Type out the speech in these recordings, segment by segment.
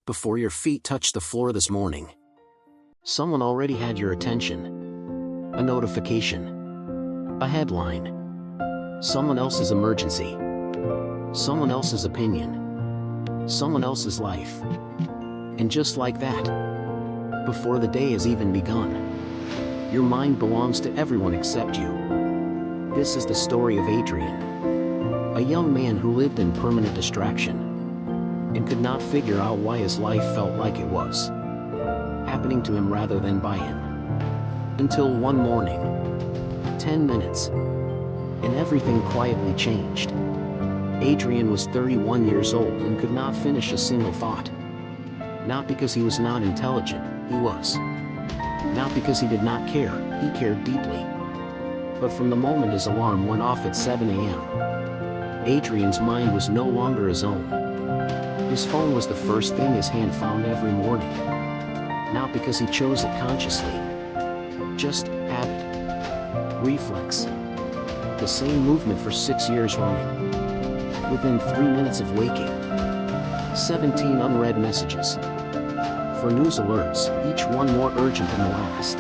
Before your feet touched the floor this morning, someone already had your attention. A notification, a headline, someone else's emergency, someone else's opinion, someone else's life. And just like that, before the day has even begun, your mind belongs to everyone except you. This is the story of Adrian, a young man who lived in permanent distraction and could not figure out why his life felt like it was happening to him rather than by him. Until one morning, 10 minutes, and everything quietly changed. Adrian was 31 years old and could not finish a single thought. Not because he was not intelligent, he was. Not because he did not care, he cared deeply. But from the moment his alarm went off at 7 a.m., Adrian's mind was no longer his own. His phone was the first thing his hand found every morning. Not because he chose it consciously. Just habit. Reflex. The same movement for 6 years running. Within 3 minutes of waking, 17 unread messages. For news alerts, each one more urgent than the last.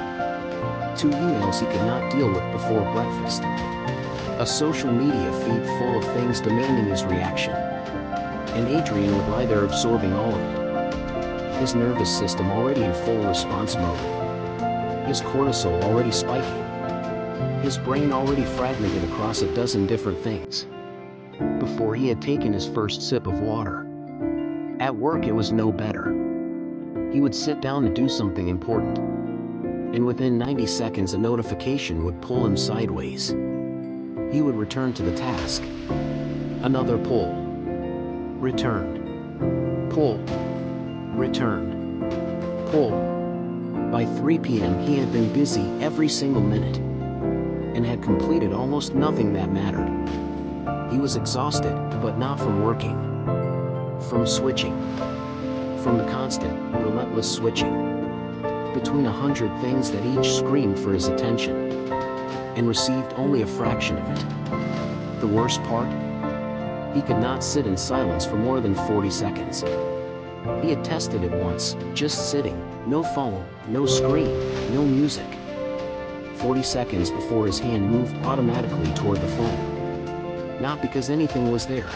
2 emails he could not deal with before breakfast. A social media feed full of things demanding his reaction. And Adrian would lie there absorbing all of it. His nervous system already in full response mode. His cortisol already spiking. His brain already fragmented across a dozen different things. Before he had taken his first sip of water. At work it was no better. He would sit down to do something important. And within 90 seconds a notification would pull him sideways. He would return to the task. Another pull. Return. Pull. Return. Pull. By 3 p.m. he had been busy every single minute and had completed almost nothing that mattered. He was exhausted, but not from working. From switching. From the constant, relentless switching between 100 things that each screamed for his attention and received only a fraction of it. The worst part? He could not sit in silence for more than 40 seconds. He had tested it once, just sitting, no phone, no screen, no music. 40 seconds before his hand moved automatically toward the phone. Not because anything was there.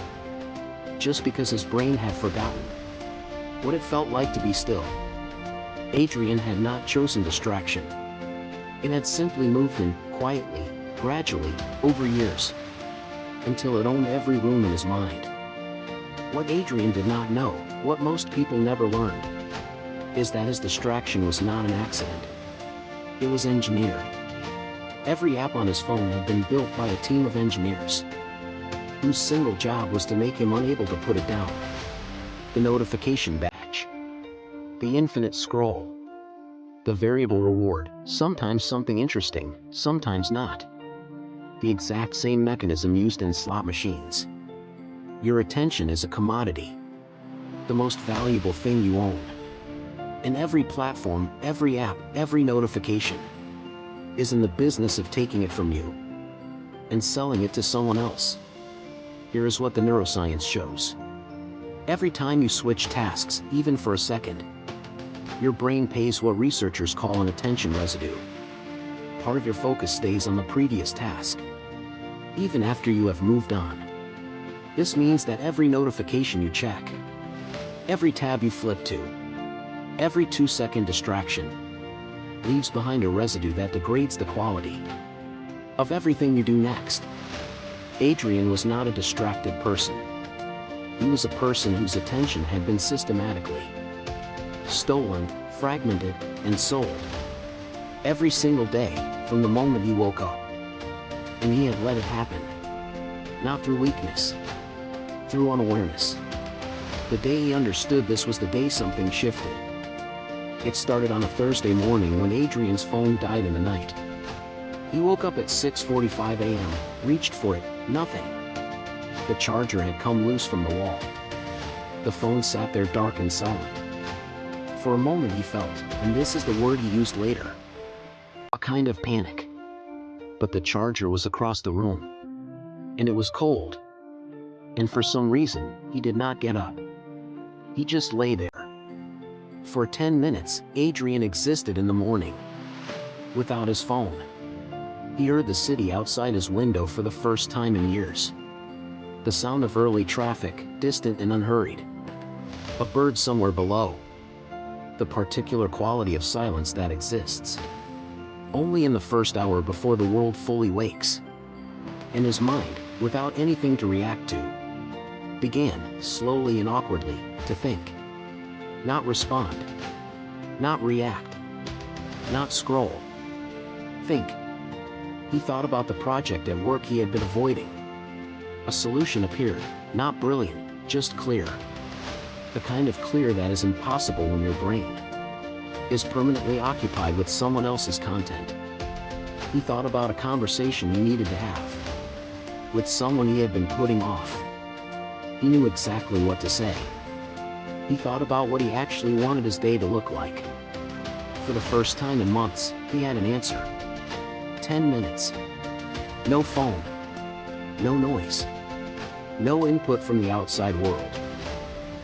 Just because his brain had forgotten what it felt like to be still. Adrian had not chosen distraction. It had simply moved him, quietly, gradually, over years, until it owned every room in his mind. What Adrian did not know, what most people never learned, is that his distraction was not an accident. It was engineered. Every app on his phone had been built by a team of engineers, whose single job was to make him unable to put it down. The notification badge. The infinite scroll. The variable reward, sometimes something interesting, sometimes not. The exact same mechanism used in slot machines. Your attention is a commodity. The most valuable thing you own. And every platform, every app, every notification is in the business of taking it from you and selling it to someone else. Here is what the neuroscience shows. Every time you switch tasks, even for a second, your brain pays what researchers call an attention residue. Part of your focus stays on the previous task, even after you have moved on. This means that every notification you check, every tab you flip to, every 2-second distraction, leaves behind a residue that degrades the quality of everything you do next. Adrian was not a distracted person. He was a person whose attention had been systematically stolen, fragmented, and sold. Every single day, from the moment he woke up. And he had let it happen. Not through weakness. Through unawareness. The day he understood this was the day something shifted. It started on a Thursday morning when Adrian's phone died in the night. He woke up at 6:45 a.m., reached for it, nothing. The charger had come loose from the wall. The phone sat there dark and silent. For a moment he felt, and this is the word he used later, a kind of panic. But the charger was across the room. And it was cold. And for some reason, he did not get up. He just lay there, For 10 minutes, Adrian existed in the morning. Without his phone. He heard the city outside his window for the first time in years. The sound of early traffic, distant and unhurried. A bird somewhere below. The particular quality of silence that exists only in the first hour before the world fully wakes. And his mind, without anything to react to, began, slowly and awkwardly, to think. Not respond. Not react. Not scroll. Think. He thought about the project at work he had been avoiding. A solution appeared, not brilliant, just clear. The kind of clear that is impossible when your brain is permanently occupied with someone else's content. He thought about a conversation he needed to have with someone he had been putting off. He knew exactly what to say. He thought about what he actually wanted his day to look like. For the first time in months, he had an answer. 10 minutes. No phone. No noise. No input from the outside world.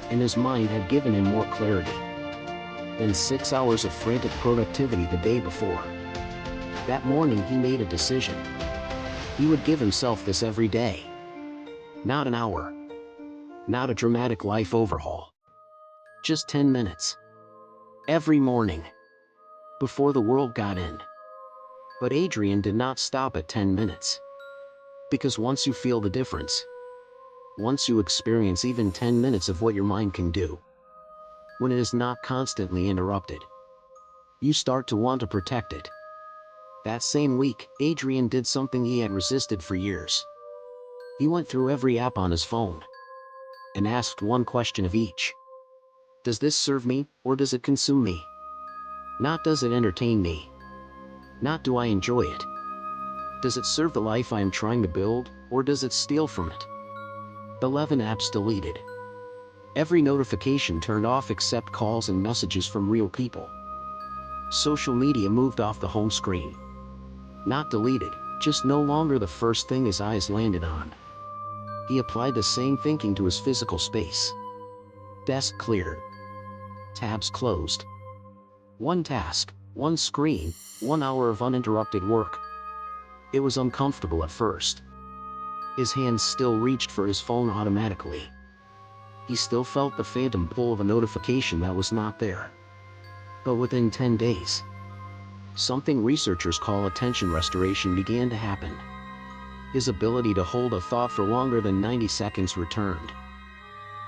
And his mind had given him more clarity than 6 hours of frantic productivity the day before. That morning he made a decision. He would give himself this every day. Not an hour. Not a dramatic life overhaul. Just 10 minutes. Every morning. Before the world got in. But Adrian did not stop at 10 minutes. Because once you feel the difference, once you experience even 10 minutes of what your mind can do, when it is not constantly interrupted, you start to want to protect it. That same week, Adrian did something he had resisted for years. He went through every app on his phone and asked one question of each. Does this serve me, or does it consume me? Not does it entertain me. Not do I enjoy it. Does it serve the life I am trying to build, or does it steal from it? 11 apps deleted. Every notification turned off except calls and messages from real people. Social media moved off the home screen. Not deleted, just no longer the first thing his eyes landed on. He applied the same thinking to his physical space. Desk cleared. Tabs closed. One task, one screen, 1 hour of uninterrupted work. It was uncomfortable at first. His hands still reached for his phone automatically. He still felt the phantom pull of a notification that was not there. But within 10 days, something researchers call attention restoration began to happen. His ability to hold a thought for longer than 90 seconds returned.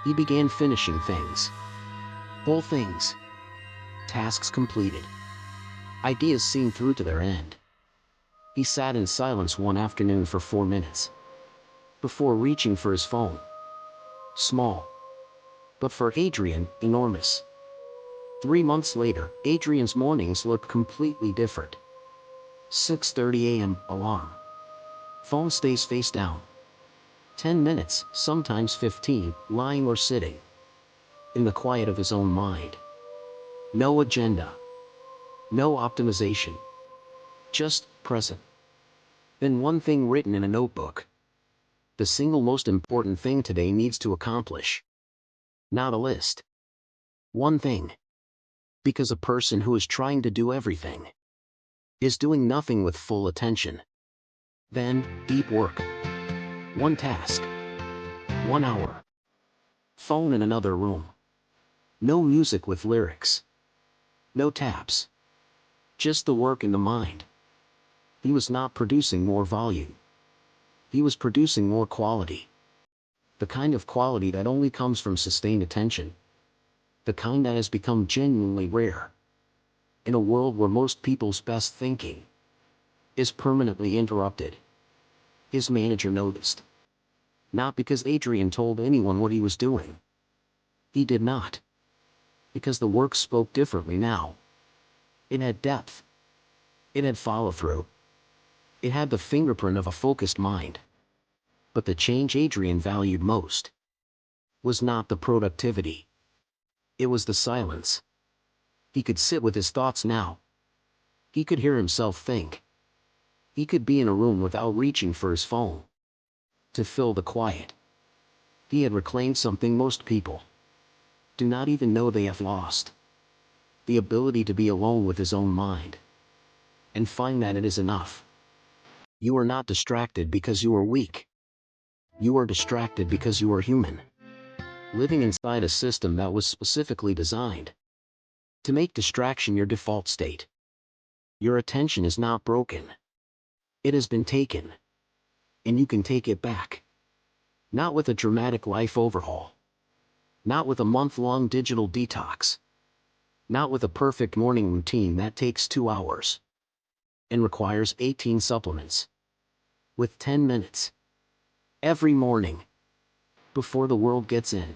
He began finishing things. Whole things. Tasks completed. Ideas seen through to their end. He sat in silence one afternoon for 4 minutes before reaching for his phone. Small. But for Adrian, enormous. 3 months later, Adrian's mornings looked completely different. 6:30 a.m. alarm. Phone stays face down. 10 minutes, sometimes 15, lying or sitting. In the quiet of his own mind. No agenda. No optimization. Just present. Then one thing written in a notebook. The single most important thing today needs to accomplish. Not a list. One thing. Because a person who is trying to do everything is doing nothing with full attention. Then, deep work. One task. 1 hour. Phone in another room. No music with lyrics. No taps. Just the work in the mind. He was not producing more volume. He was producing more quality. The kind of quality that only comes from sustained attention. The kind that has become genuinely rare. In a world where most people's best thinking is permanently interrupted. His manager noticed. Not because Adrian told anyone what he was doing. He did not. Because the work spoke differently now. It had depth. It had follow-through. It had the fingerprint of a focused mind. But the change Adrian valued most was not the productivity. It was the silence. He could sit with his thoughts now. He could hear himself think. He could be in a room without reaching for his phone. To fill the quiet. He had reclaimed something most people do not even know they have lost. the ability to be alone with his own mind, and find that it is enough. You are not distracted because you are weak. You are distracted because you are human, living inside a system that was specifically designed to make distraction your default state. Your attention is not broken. It has been taken, and you can take it back. Not with a dramatic life overhaul. Not with a month-long digital detox. Not with a perfect morning routine that takes 2 hours and requires 18 supplements. With 10 minutes every morning before the world gets in.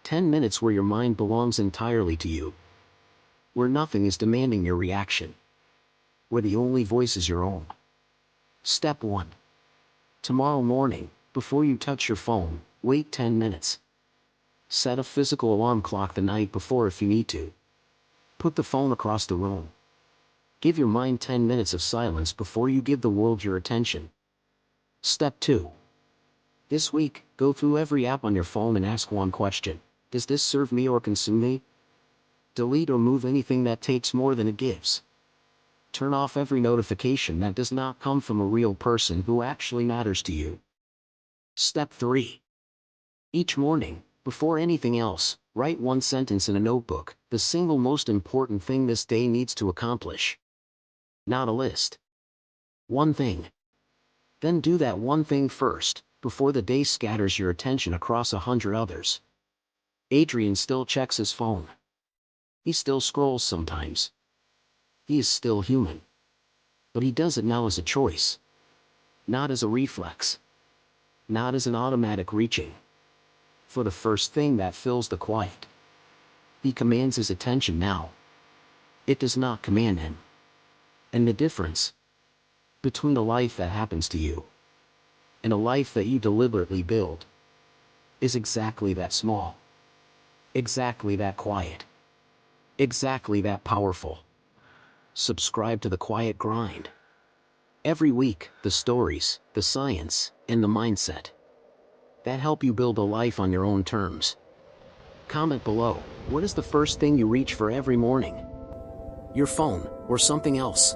10 minutes where your mind belongs entirely to you. Where nothing is demanding your reaction. Where the only voice is your own. Step 1. Tomorrow morning, before you touch your phone, wait 10 minutes. Set a physical alarm clock the night before if you need to. Put the phone across the room. Give your mind 10 minutes of silence before you give the world your attention. Step 2. This week, go through every app on your phone and ask one question. Does this serve me or consume me? Delete or move anything that takes more than it gives. Turn off every notification that does not come from a real person who actually matters to you. Step 3. Each morning, before anything else, write one sentence in a notebook, the single most important thing this day needs to accomplish. Not a list. One thing. Then do that one thing first, before the day scatters your attention across 100 others. Adrian still checks his phone. He still scrolls sometimes. He is still human. But he does it now as a choice. Not as a reflex. Not as an automatic reaching for the first thing that fills the quiet. He commands his attention now. It does not command him. And the difference between a life that happens to you and a life that you deliberately build is exactly that small. Exactly that quiet. Exactly that powerful. Subscribe to the Quiet Grind. Every week, the stories, the science, and the mindset that help you build a life on your own terms. Comment below, what is the first thing you reach for every morning? Your phone, or something else?